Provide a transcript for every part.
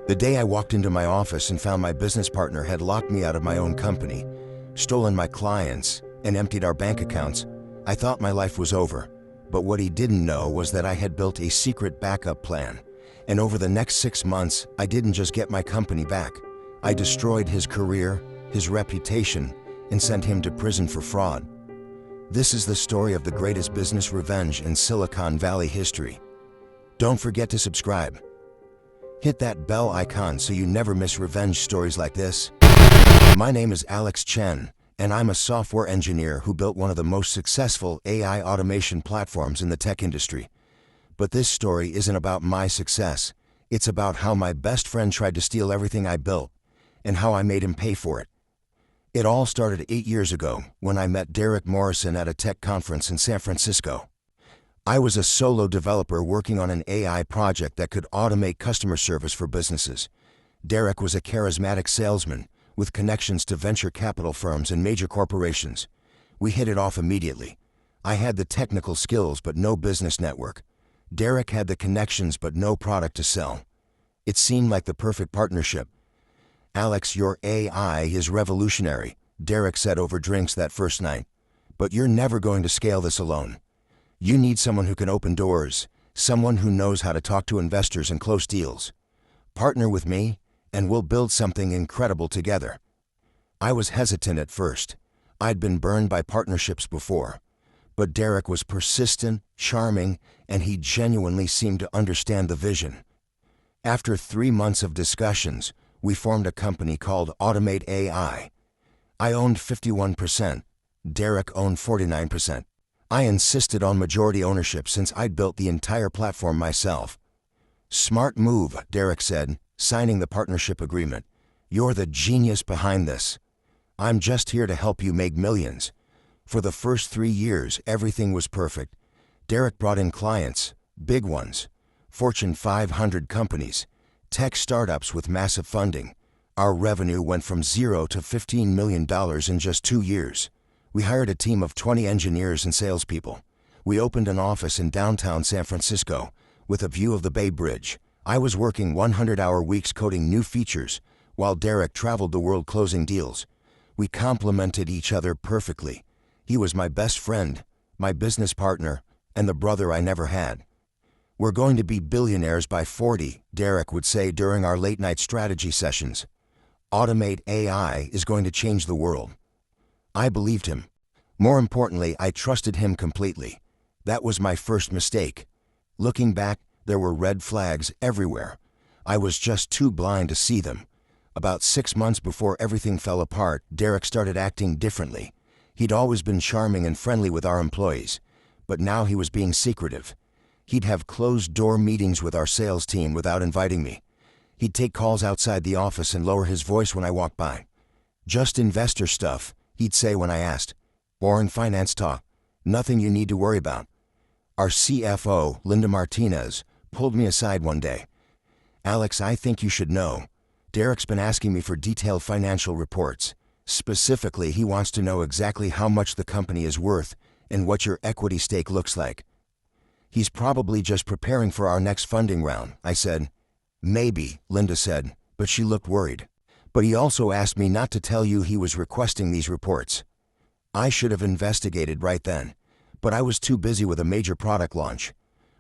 The day I walked into my office and found my business partner had locked me out of my own company, stolen my clients, and emptied our bank accounts, I thought my life was over. But what he didn't know was that I had built a secret backup plan. And over the next 6 months, I didn't just get my company back. I destroyed his career, his reputation, and sent him to prison for fraud. This is the story of the greatest business revenge in Silicon Valley history. Don't forget to subscribe. Hit that bell icon so you never miss revenge stories like this. My name is Alex Chen, and I'm a software engineer who built one of the most successful AI automation platforms in the tech industry. But this story isn't about my success. It's about how my best friend tried to steal everything I built, and how I made him pay for it. It all started 8 years ago when I met Derek Morrison at a tech conference in San Francisco. I was a solo developer working on an AI project that could automate customer service for businesses. Derek was a charismatic salesman with connections to venture capital firms and major corporations. We hit it off immediately. I had the technical skills but no business network. Derek had the connections but no product to sell. It seemed like the perfect partnership. "Alex, your AI is revolutionary," Derek said over drinks that first night. "But you're never going to scale this alone. You need someone who can open doors, someone who knows how to talk to investors and close deals. Partner with me, and we'll build something incredible together." I was hesitant at first. I'd been burned by partnerships before. But Derek was persistent, charming, and he genuinely seemed to understand the vision. After 3 months of discussions, we formed a company called AutomateAI. I owned 51%. Derek owned 49%. I insisted on majority ownership since I'd built the entire platform myself. "Smart move," Derek said, signing the partnership agreement. "You're the genius behind this. I'm just here to help you make millions." For the first 3 years, everything was perfect. Derek brought in clients, big ones, Fortune 500 companies, tech startups with massive funding. Our revenue went from $0 to $15 million in just 2 years. We hired a team of 20 engineers and salespeople. We opened an office in downtown San Francisco with a view of the Bay Bridge. I was working 100-hour weeks coding new features, while Derek traveled the world closing deals. We complemented each other perfectly. He was my best friend, my business partner, and the brother I never had. "We're going to be billionaires by 40, Derek would say during our late-night strategy sessions. "AutomateAI is going to change the world." I believed him. More importantly, I trusted him completely. That was my first mistake. Looking back, there were red flags everywhere. I was just too blind to see them. About 6 months before everything fell apart, Derek started acting differently. He'd always been charming and friendly with our employees, but now he was being secretive. He'd have closed-door meetings with our sales team without inviting me. He'd take calls outside the office and lower his voice when I walked by. "Just investor stuff," he'd say when I asked. "Boring finance talk. Nothing you need to worry about." Our CFO, Linda Martinez, pulled me aside one day. "Alex, I think you should know. Derek's been asking me for detailed financial reports. Specifically, he wants to know exactly how much the company is worth and what your equity stake looks like." "He's probably just preparing for our next funding round," I said. "Maybe," Linda said, but she looked worried. "But he also asked me not to tell you he was requesting these reports." I should have investigated right then, but I was too busy with a major product launch.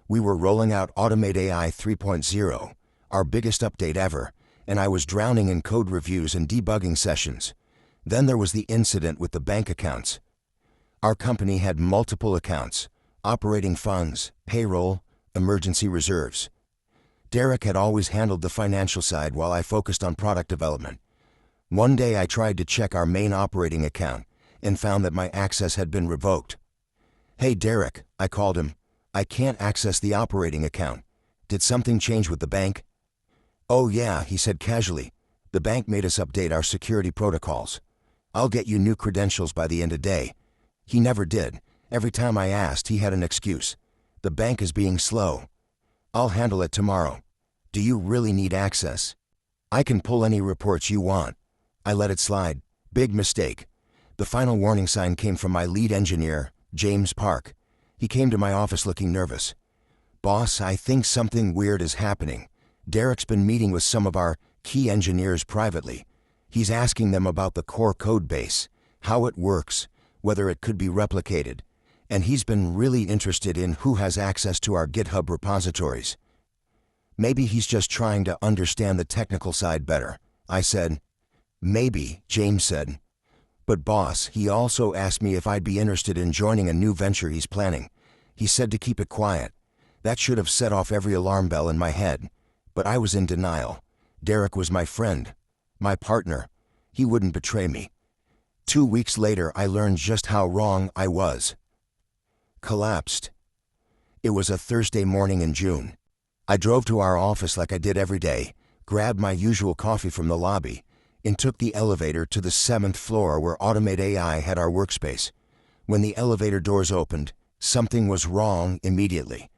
We were rolling out AutomateAI 3.0, our biggest update ever, and I was drowning in code reviews and debugging sessions. Then there was the incident with the bank accounts. Our company had multiple accounts, operating funds, payroll, emergency reserves. Derek had always handled the financial side while I focused on product development. One day I tried to check our main operating account and found that my access had been revoked. "Hey Derek," I called him, "I can't access the operating account. Did something change with the bank?" "Oh yeah," he said casually. "The bank made us update our security protocols. I'll get you new credentials by the end of day." He never did. Every time I asked, he had an excuse. "The bank is being slow. I'll handle it tomorrow." "Do you really need access?" "I can pull any reports you want." I let it slide. Big mistake. The final warning sign came from my lead engineer, James Park. He came to my office looking nervous. "Boss, I think something weird is happening. Derek's been meeting with some of our key engineers privately. He's asking them about the core code base, how it works, whether it could be replicated, and he's been really interested in who has access to our GitHub repositories. Maybe he's just trying to understand the technical side better. I said. Maybe, James said. But boss, he also asked me if I'd be interested in joining a new venture he's planning. He said to keep it quiet. That should have set off every alarm bell in my head. But I was in denial. Derek was my friend, my partner. He wouldn't betray me. 2 weeks later, I learned just how wrong I was. Collapsed. It was a Thursday morning in June. I drove to our office like I did every day, grabbed my usual coffee from the lobby, and took the elevator to the 7th floor where AutomateAI had our workspace. When the elevator doors opened, something was wrong immediately.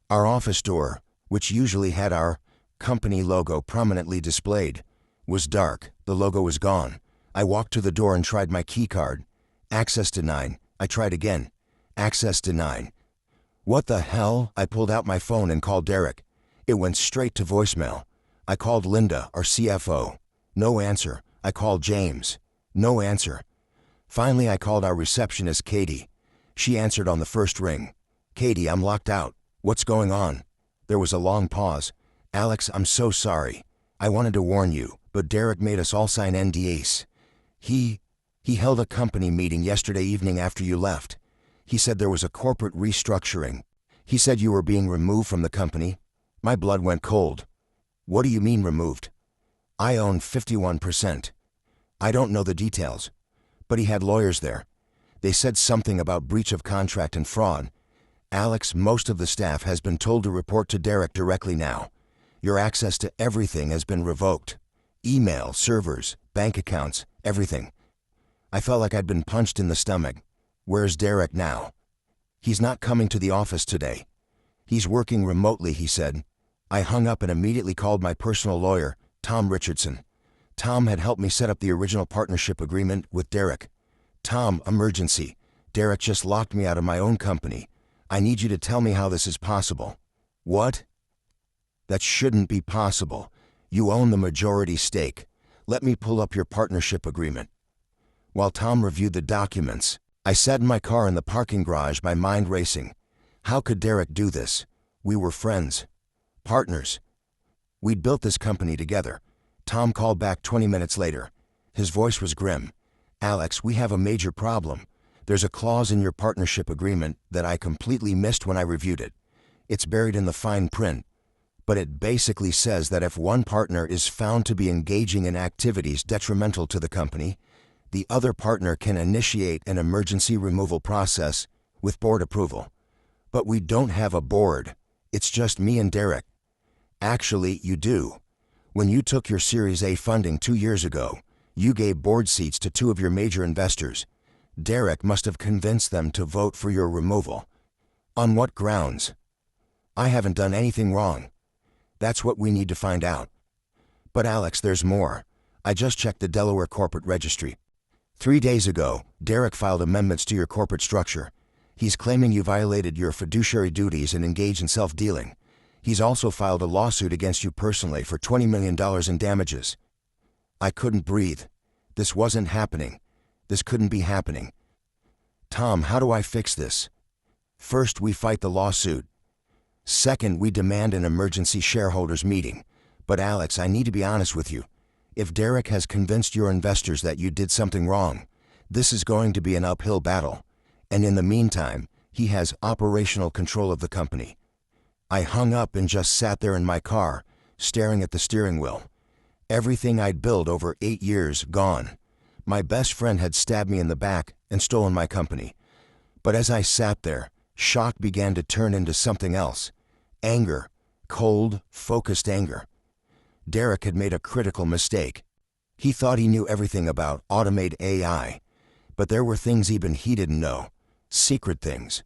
Our office door, which usually had our company logo prominently displayed, was dark. The logo was gone. I walked to the door and tried my key card. Access denied. I tried again. Access denied. What the hell? I pulled out my phone and called Derek. It went straight to voicemail. I called Linda, our CFO. No answer. I called James. No answer. Finally, I called our receptionist, Katie. She answered on the first ring. Katie, I'm locked out. What's going on? There was a long pause. Alex, I'm so sorry. I wanted to warn you, but Derek made us all sign NDAs. He held a company meeting yesterday evening after you left. He said there was a corporate restructuring. He said you were being removed from the company. My blood went cold. What do you mean removed? I own 51%. I don't know the details. But he had lawyers there. They said something about breach of contract and fraud. Alex, most of the staff has been told to report to Derek directly now. Your access to everything has been revoked. Email, servers, bank accounts, everything. I felt like I'd been punched in the stomach. Where's Derek now? He's not coming to the office today. He's working remotely, he said. I hung up and immediately called my personal lawyer, Tom Richardson. Tom had helped me set up the original partnership agreement with Derek. Tom, emergency. Derek just locked me out of my own company. I need you to tell me how this is possible. What? That shouldn't be possible. You own the majority stake. Let me pull up your partnership agreement. While Tom reviewed the documents, I sat in my car in the parking garage, my mind racing. How could Derek do this? We were friends. Partners. We'd built this company together. Tom called back 20 minutes later. His voice was grim. Alex, we have a major problem. There's a clause in your partnership agreement that I completely missed when I reviewed it. It's buried in the fine print. But it basically says that if one partner is found to be engaging in activities detrimental to the company, the other partner can initiate an emergency removal process with board approval. But we don't have a board. It's just me and Derek. Actually, you do. When you took your Series A funding 2 years ago, you gave board seats to 2 of your major investors. Derek must have convinced them to vote for your removal. On what grounds? I haven't done anything wrong. That's what we need to find out. But Alex, there's more. I just checked the Delaware corporate registry. 3 days ago, Derek filed amendments to your corporate structure. He's claiming you violated your fiduciary duties and engaged in self-dealing. He's also filed a lawsuit against you personally for $20 million in damages. I couldn't breathe. This wasn't happening. This couldn't be happening. Tom, how do I fix this? First, we fight the lawsuit. Second, we demand an emergency shareholders meeting. But Alex, I need to be honest with you. If Derek has convinced your investors that you did something wrong, this is going to be an uphill battle. And in the meantime, he has operational control of the company. I hung up and just sat there in my car, staring at the steering wheel. Everything I'd built over 8 years, gone. My best friend had stabbed me in the back and stolen my company. But as I sat there, shock began to turn into something else. Anger. Cold, focused anger. Derek had made a critical mistake. He thought he knew everything about AutomateAI, but there were things even he didn't know. Secret things.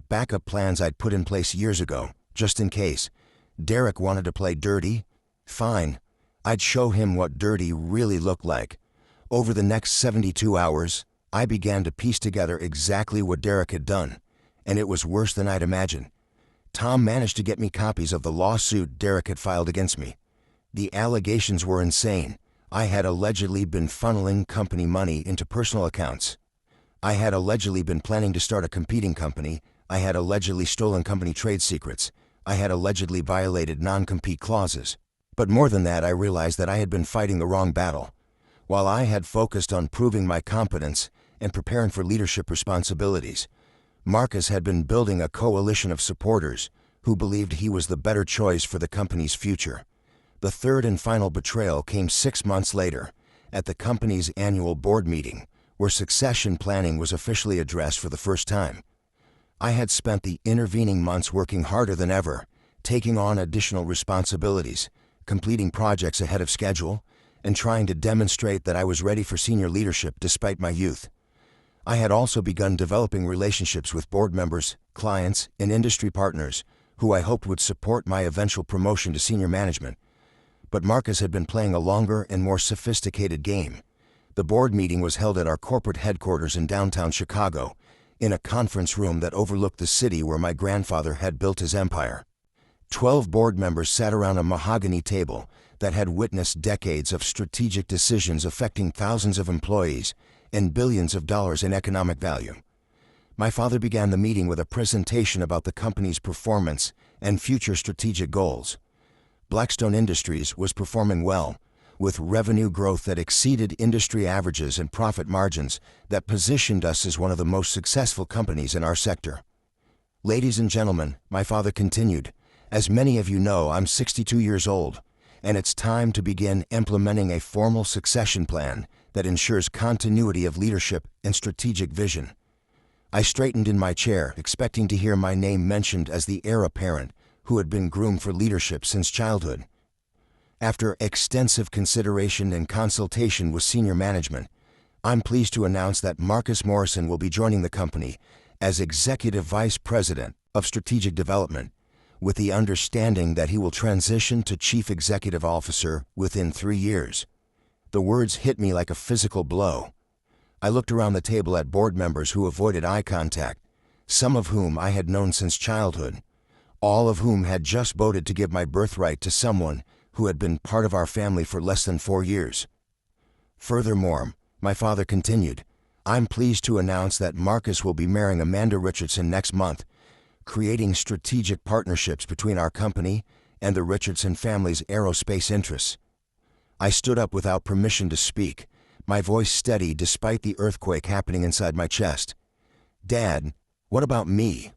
Backup plans I'd put in place years ago, just in case. Derek wanted to play dirty? Fine. I'd show him what dirty really looked like. Over the next 72 hours, I began to piece together exactly what Derek had done, and it was worse than I'd imagined. Tom managed to get me copies of the lawsuit Derek had filed against me. The allegations were insane. I had allegedly been funneling company money into personal accounts. I had allegedly been planning to start a competing company. I had allegedly stolen company trade secrets. I had allegedly violated non-compete clauses. But more than that, I realized that I had been fighting the wrong battle. While I had focused on proving my competence and preparing for leadership responsibilities, Marcus had been building a coalition of supporters who believed he was the better choice for the company's future. The third and final betrayal came 6 months later, at the company's annual board meeting, where succession planning was officially addressed for the first time. I had spent the intervening months working harder than ever, taking on additional responsibilities, completing projects ahead of schedule, and trying to demonstrate that I was ready for senior leadership despite my youth. I had also begun developing relationships with board members, clients, and industry partners, who I hoped would support my eventual promotion to senior management. But Marcus had been playing a longer and more sophisticated game. The board meeting was held at our corporate headquarters in downtown Chicago, in a conference room that overlooked the city where my grandfather had built his empire. 12 board members sat around a mahogany table that had witnessed decades of strategic decisions affecting thousands of employees and billions of dollars in economic value. My father began the meeting with a presentation about the company's performance and future strategic goals. Blackstone Industries was performing well, with revenue growth that exceeded industry averages and profit margins that positioned us as one of the most successful companies in our sector. Ladies and gentlemen, my father continued, as many of you know, I'm 62 years old, and it's time to begin implementing a formal succession plan that ensures continuity of leadership and strategic vision. I straightened in my chair, expecting to hear my name mentioned as the heir apparent who had been groomed for leadership since childhood. After extensive consideration and consultation with senior management, I'm pleased to announce that Marcus Morrison will be joining the company as Executive Vice President of Strategic Development, with the understanding that he will transition to Chief Executive Officer within 3 years. The words hit me like a physical blow. I looked around the table at board members who avoided eye contact, some of whom I had known since childhood, all of whom had just voted to give my birthright to someone who had been part of our family for less than 4 years. Furthermore, my father continued, I'm pleased to announce that Marcus will be marrying Amanda Richardson next month, creating strategic partnerships between our company and the Richardson family's aerospace interests. I stood up without permission to speak, my voice steady despite the earthquake happening inside my chest. Dad, what about me?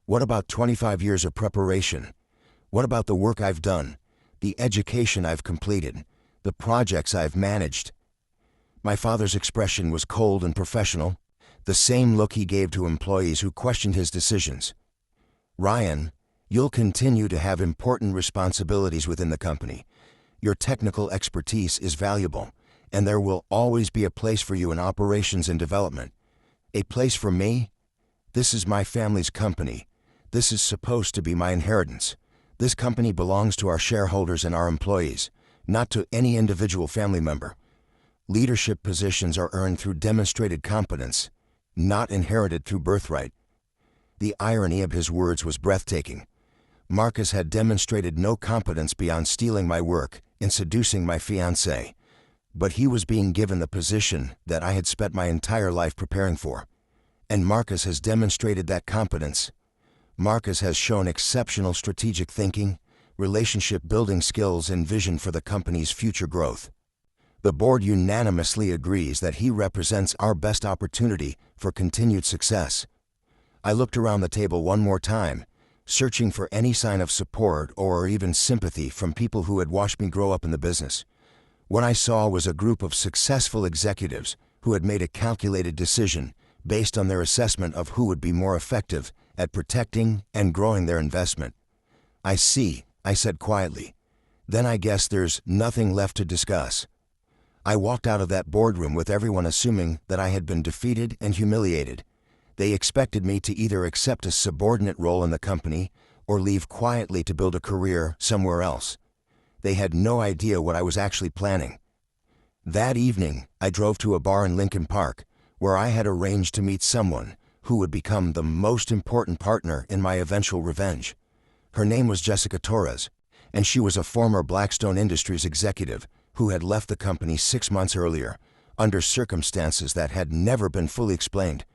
What about 25 years of preparation? What about the work I've done, the education I've completed, the projects I've managed? My father's expression was cold and professional, the same look he gave to employees who questioned his decisions. Ryan, you'll continue to have important responsibilities within the company. Your technical expertise is valuable, and there will always be a place for you in operations and development. A place for me? This is my family's company. This is supposed to be my inheritance. This company belongs to our shareholders and our employees, not to any individual family member. Leadership positions are earned through demonstrated competence, not inherited through birthright. The irony of his words was breathtaking. Marcus had demonstrated no competence beyond stealing my work and seducing my fiancée, but he was being given the position that I had spent my entire life preparing for. And Marcus has demonstrated that competence. Marcus has shown exceptional strategic thinking, relationship-building skills, and vision for the company's future growth. The board unanimously agrees that he represents our best opportunity for continued success. I looked around the table one more time, searching for any sign of support or even sympathy from people who had watched me grow up in the business. What I saw was a group of successful executives who had made a calculated decision based on their assessment of who would be more effective at protecting and growing their investment. I see, I said quietly. Then I guess there's nothing left to discuss. I walked out of that boardroom with everyone assuming that I had been defeated and humiliated. They expected me to either accept a subordinate role in the company or leave quietly to build a career somewhere else. They had no idea what I was actually planning. That evening, I drove to a bar in Lincoln Park, where I had arranged to meet someone who would become the most important partner in my eventual revenge. Her name was Jessica Torres, and she was a former Blackstone Industries executive who had left the company 6 months earlier, under circumstances that had never been fully explained.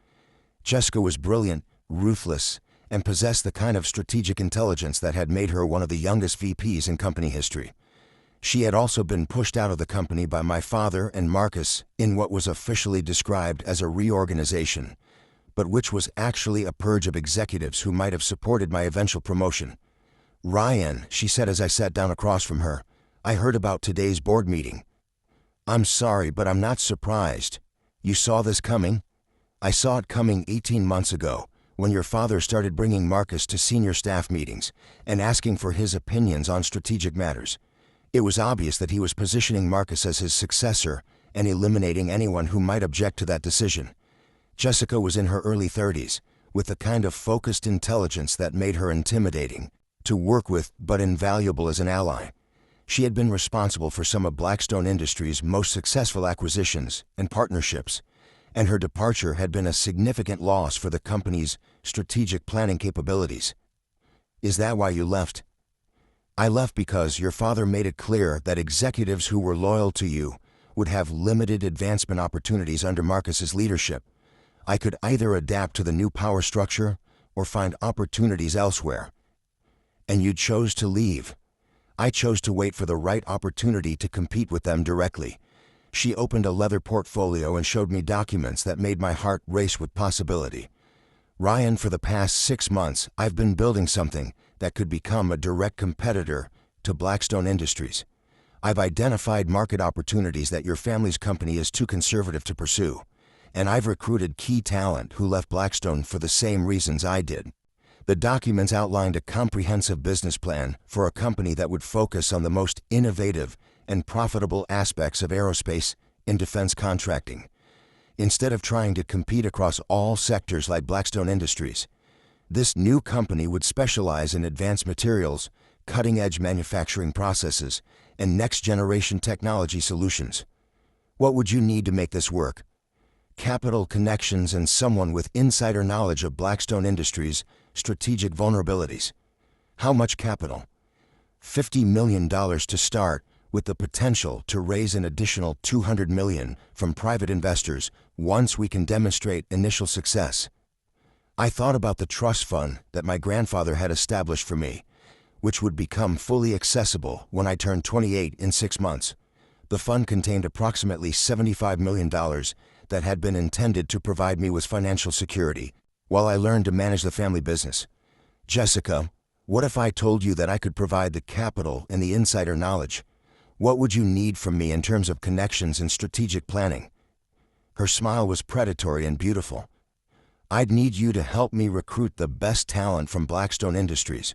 Jessica was brilliant, ruthless, and possessed the kind of strategic intelligence that had made her one of the youngest VPs in company history. She had also been pushed out of the company by my father and Marcus in what was officially described as a reorganization, but which was actually a purge of executives who might have supported my eventual promotion. "Ryan," she said as I sat down across from her, "I heard about today's board meeting." "I'm sorry, but I'm not surprised. You saw this coming?" "I saw it coming 18 months ago, when your father started bringing Marcus to senior staff meetings and asking for his opinions on strategic matters. It was obvious that he was positioning Marcus as his successor and eliminating anyone who might object to that decision." Jessica was in her early 30s, with the kind of focused intelligence that made her intimidating to work with but invaluable as an ally. She had been responsible for some of Blackstone Industries' most successful acquisitions and partnerships, and her departure had been a significant loss for the company's strategic planning capabilities. "Is that why you left?" "I left because your father made it clear that executives who were loyal to you would have limited advancement opportunities under Marcus's leadership. I could either adapt to the new power structure or find opportunities elsewhere." "And you chose to leave." "I chose to wait for the right opportunity to compete with them directly." She opened a leather portfolio and showed me documents that made my heart race with possibility. "Ryan, for the past 6 months, I've been building something that could become a direct competitor to Blackstone Industries. I've identified market opportunities that your family's company is too conservative to pursue, and I've recruited key talent who left Blackstone for the same reasons I did." The documents outlined a comprehensive business plan for a company that would focus on the most innovative and profitable aspects of aerospace and defense contracting. Instead of trying to compete across all sectors like Blackstone Industries, this new company would specialize in advanced materials, cutting-edge manufacturing processes, and next-generation technology solutions. "What would you need to make this work?" "Capital, connections, and someone with insider knowledge of Blackstone Industries' strategic vulnerabilities." "How much capital?" $50 million to start, with the potential to raise an additional $200 million from private investors once we can demonstrate initial success. I thought about the trust fund that my grandfather had established for me, which would become fully accessible when I turned 28 in 6 months. The fund contained approximately $75 million that had been intended to provide me with financial security while I learned to manage the family business. "Jessica, what if I told you that I could provide the capital and the insider knowledge? What would you need from me in terms of connections and strategic planning?" Her smile was predatory and beautiful. "I'd need you to help me recruit the best talent from Blackstone Industries,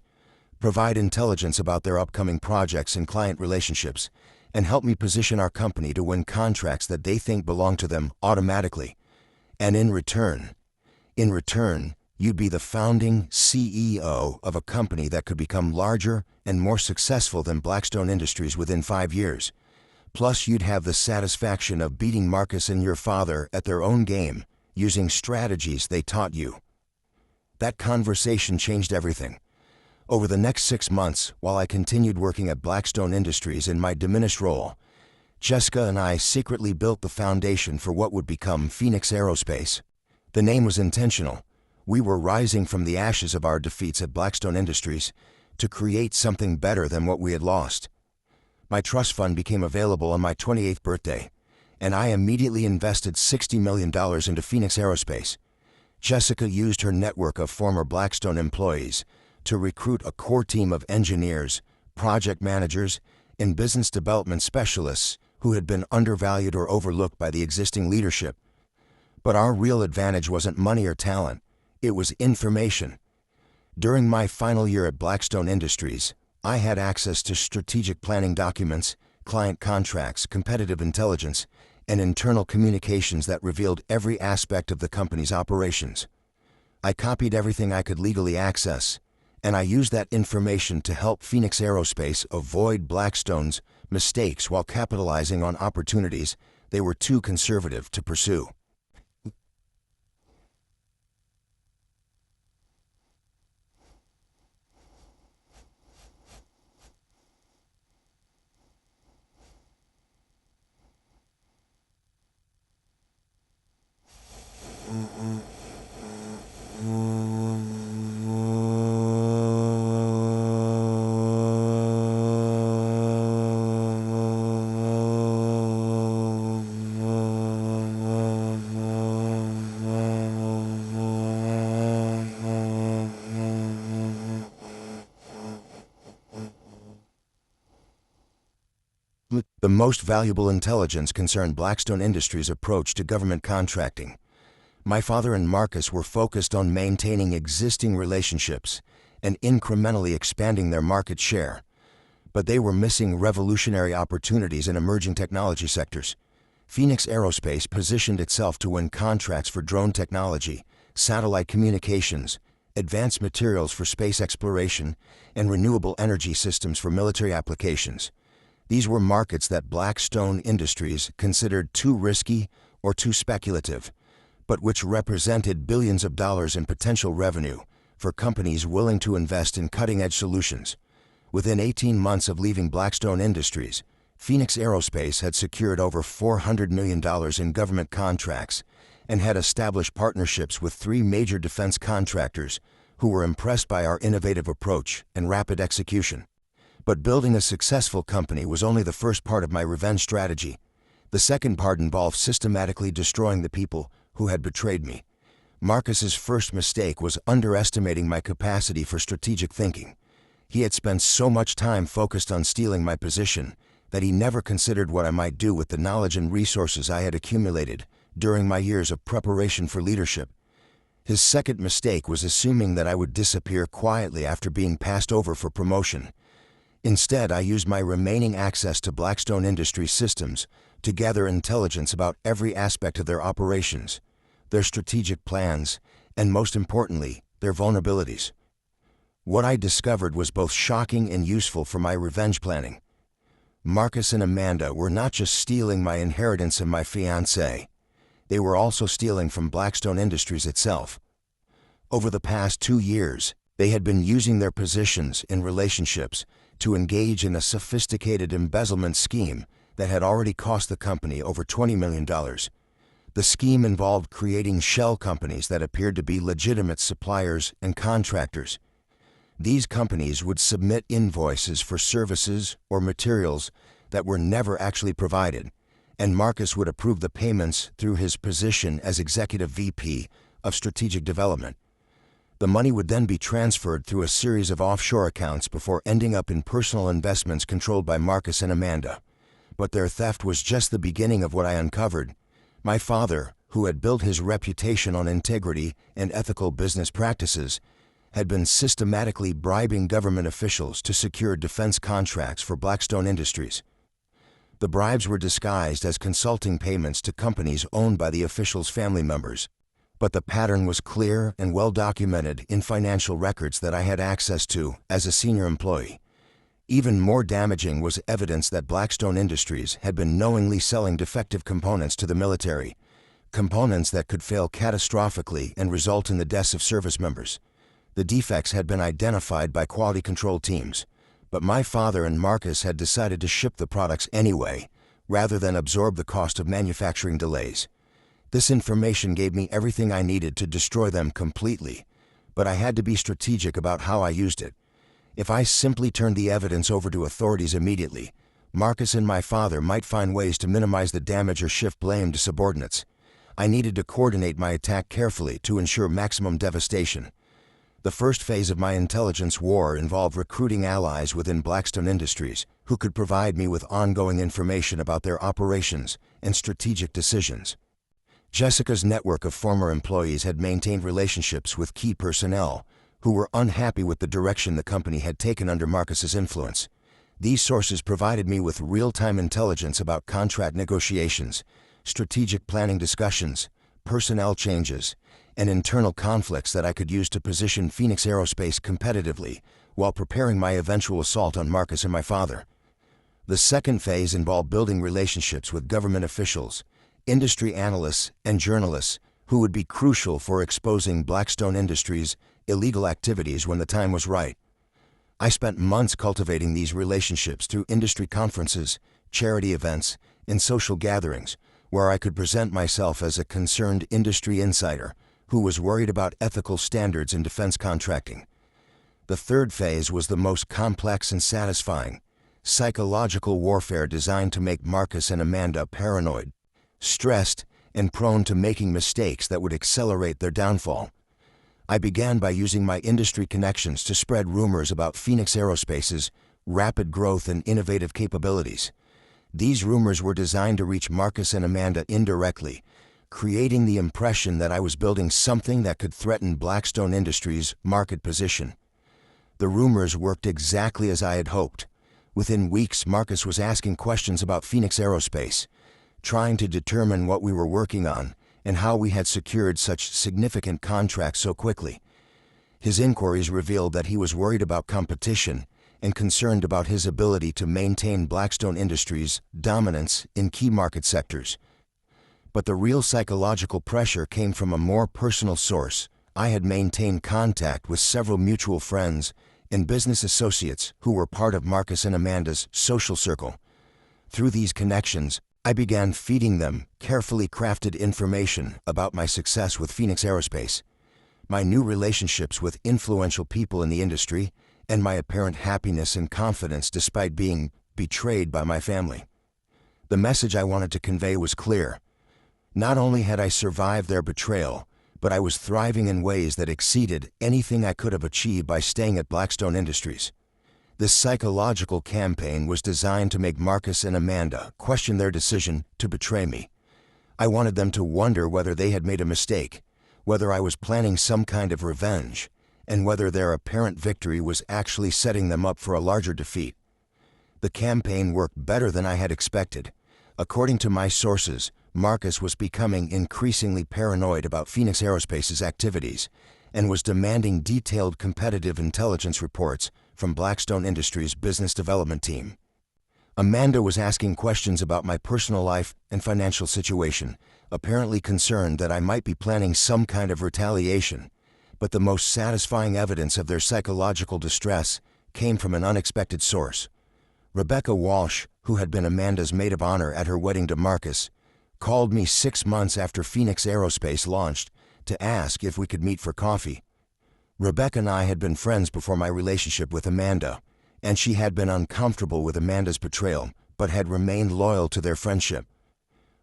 provide intelligence about their upcoming projects and client relationships, and help me position our company to win contracts that they think belong to them automatically. And in return, you'd be the founding CEO of a company that could become larger and more successful than Blackstone Industries within 5 years. Plus, you'd have the satisfaction of beating Marcus and your father at their own game, using strategies they taught you." That conversation changed everything. Over the next 6 months, while I continued working at Blackstone Industries in my diminished role, Jessica and I secretly built the foundation for what would become Phoenix Aerospace. The name was intentional. We were rising from the ashes of our defeats at Blackstone Industries to create something better than what we had lost. My trust fund became available on my 28th birthday, and I immediately invested $60 million into Phoenix Aerospace. Jessica used her network of former Blackstone employees to recruit a core team of engineers, project managers, and business development specialists who had been undervalued or overlooked by the existing leadership. But our real advantage wasn't money or talent, it was information. During my final year at Blackstone Industries, I had access to strategic planning documents, client contracts, competitive intelligence, and internal communications that revealed every aspect of the company's operations. I copied everything I could legally access, and I used that information to help Phoenix Aerospace avoid Blackstone's mistakes while capitalizing on opportunities they were too conservative to pursue. The most valuable intelligence concerned Blackstone Industries' approach to government contracting. My father and Marcus were focused on maintaining existing relationships and incrementally expanding their market share, but they were missing revolutionary opportunities in emerging technology sectors. Phoenix Aerospace positioned itself to win contracts for drone technology, satellite communications, advanced materials for space exploration, and renewable energy systems for military applications. These were markets that Blackstone Industries considered too risky or too speculative, but which represented billions of dollars in potential revenue for companies willing to invest in cutting-edge solutions. Within 18 months of leaving Blackstone Industries, Phoenix Aerospace had secured over $400 million in government contracts and had established partnerships with 3 major defense contractors who were impressed by our innovative approach and rapid execution. But building a successful company was only the first part of my revenge strategy. The second part involved systematically destroying the people who had betrayed me. Marcus's first mistake was underestimating my capacity for strategic thinking. He had spent so much time focused on stealing my position that he never considered what I might do with the knowledge and resources I had accumulated during my years of preparation for leadership. His second mistake was assuming that I would disappear quietly after being passed over for promotion. Instead, I used my remaining access to Blackstone Industries systems to gather intelligence about every aspect of their operations, their strategic plans, and most importantly, their vulnerabilities. What I discovered was both shocking and useful for my revenge planning. Marcus and Amanda were not just stealing my inheritance and my fiancée, they were also stealing from Blackstone Industries itself. Over the past 2 years, they had been using their positions and relationships to engage in a sophisticated embezzlement scheme that had already cost the company over $20 million. The scheme involved creating shell companies that appeared to be legitimate suppliers and contractors. These companies would submit invoices for services or materials that were never actually provided, and Marcus would approve the payments through his position as Executive VP of Strategic Development. The money would then be transferred through a series of offshore accounts before ending up in personal investments controlled by Marcus and Amanda. But their theft was just the beginning of what I uncovered. My father, who had built his reputation on integrity and ethical business practices, had been systematically bribing government officials to secure defense contracts for Blackstone Industries. The bribes were disguised as consulting payments to companies owned by the officials' family members. But the pattern was clear and well documented in financial records that I had access to as a senior employee. Even more damaging was evidence that Blackstone Industries had been knowingly selling defective components to the military, components that could fail catastrophically and result in the deaths of service members. The defects had been identified by quality control teams, but my father and Marcus had decided to ship the products anyway, rather than absorb the cost of manufacturing delays. This information gave me everything I needed to destroy them completely, but I had to be strategic about how I used it. If I simply turned the evidence over to authorities immediately, Marcus and my father might find ways to minimize the damage or shift blame to subordinates. I needed to coordinate my attack carefully to ensure maximum devastation. The first phase of my intelligence war involved recruiting allies within Blackstone Industries who could provide me with ongoing information about their operations and strategic decisions. Jessica's network of former employees had maintained relationships with key personnel who were unhappy with the direction the company had taken under Marcus's influence. These sources provided me with real-time intelligence about contract negotiations, strategic planning discussions, personnel changes, and internal conflicts that I could use to position Phoenix Aerospace competitively while preparing my eventual assault on Marcus and my father. The second phase involved building relationships with government officials, industry analysts, and journalists who would be crucial for exposing Blackstone Industries' illegal activities when the time was right. I spent months cultivating these relationships through industry conferences, charity events, and social gatherings, where I could present myself as a concerned industry insider who was worried about ethical standards in defense contracting. The third phase was the most complex and satisfying: psychological warfare designed to make Marcus and Amanda paranoid, stressed, and prone to making mistakes that would accelerate their downfall. I began by using my industry connections to spread rumors about Phoenix Aerospace's rapid growth and innovative capabilities. These rumors were designed to reach Marcus and Amanda indirectly, creating the impression that I was building something that could threaten Blackstone Industries' market position. The rumors worked exactly as I had hoped. Within weeks, Marcus was asking questions about Phoenix Aerospace, trying to determine what we were working on and how we had secured such significant contracts so quickly. His inquiries revealed that he was worried about competition and concerned about his ability to maintain Blackstone Industries' dominance in key market sectors. But the real psychological pressure came from a more personal source. I had maintained contact with several mutual friends and business associates who were part of Marcus and Amanda's social circle. Through these connections, I began feeding them carefully crafted information about my success with Phoenix Aerospace, my new relationships with influential people in the industry, and my apparent happiness and confidence despite being betrayed by my family. The message I wanted to convey was clear. Not only had I survived their betrayal, but I was thriving in ways that exceeded anything I could have achieved by staying at Blackstone Industries. This psychological campaign was designed to make Marcus and Amanda question their decision to betray me. I wanted them to wonder whether they had made a mistake, whether I was planning some kind of revenge, and whether their apparent victory was actually setting them up for a larger defeat. The campaign worked better than I had expected. According to my sources, Marcus was becoming increasingly paranoid about Phoenix Aerospace's activities and was demanding detailed competitive intelligence reports from Blackstone Industries' business development team. Amanda was asking questions about my personal life and financial situation, apparently concerned that I might be planning some kind of retaliation. But the most satisfying evidence of their psychological distress came from an unexpected source. Rebecca Walsh, who had been Amanda's maid of honor at her wedding to Marcus, called me 6 months after Phoenix Aerospace launched to ask if we could meet for coffee. Rebecca and I had been friends before my relationship with Amanda, and she had been uncomfortable with Amanda's betrayal, but had remained loyal to their friendship.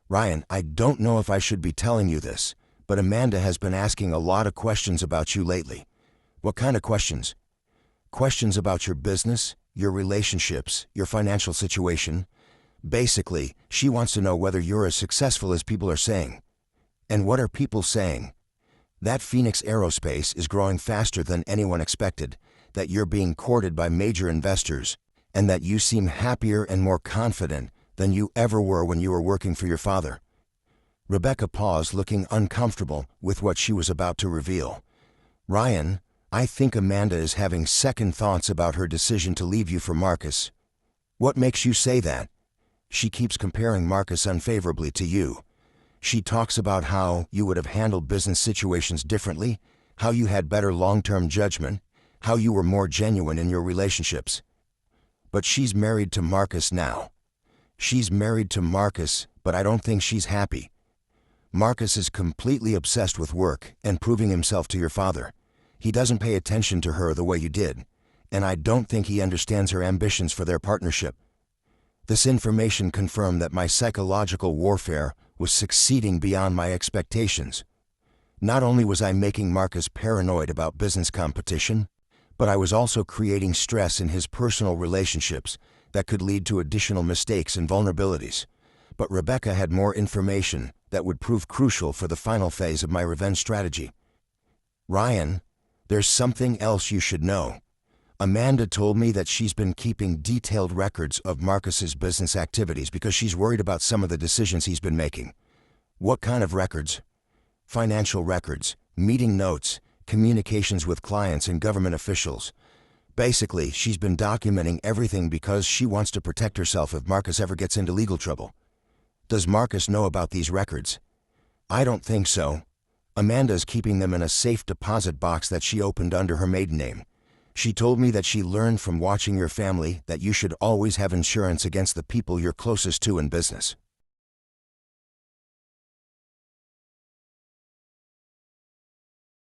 "Ryan, I don't know if I should be telling you this, but Amanda has been asking a lot of questions about you lately." "What kind of questions?" "Questions about your business, your relationships, your financial situation. Basically, she wants to know whether you're as successful as people are saying." "And what are people saying?" "That Phoenix Aerospace is growing faster than anyone expected, that you're being courted by major investors, and that you seem happier and more confident than you ever were when you were working for your father." Rebecca paused, looking uncomfortable with what she was about to reveal. "Ryan, I think Amanda is having second thoughts about her decision to leave you for Marcus." "What makes you say that?" "She keeps comparing Marcus unfavorably to you. She talks about how you would have handled business situations differently, how you had better long-term judgment, how you were more genuine in your relationships." "But she's married to Marcus now." "She's married to Marcus, but I don't think she's happy. Marcus is completely obsessed with work and proving himself to your father. He doesn't pay attention to her the way you did, and I don't think he understands her ambitions for their partnership." This information confirmed that my psychological warfare was succeeding beyond my expectations. Not only was I making Marcus paranoid about business competition, but I was also creating stress in his personal relationships that could lead to additional mistakes and vulnerabilities. But Rebecca had more information that would prove crucial for the final phase of my revenge strategy. "Ryan, there's something else you should know. Amanda told me that she's been keeping detailed records of Marcus's business activities because she's worried about some of the decisions he's been making." "What kind of records?" "Financial records, meeting notes, communications with clients and government officials. Basically, she's been documenting everything because she wants to protect herself if Marcus ever gets into legal trouble." "Does Marcus know about these records?" "I don't think so. Amanda's keeping them in a safe deposit box that she opened under her maiden name. She told me that she learned from watching your family that you should always have insurance against the people you're closest to in business."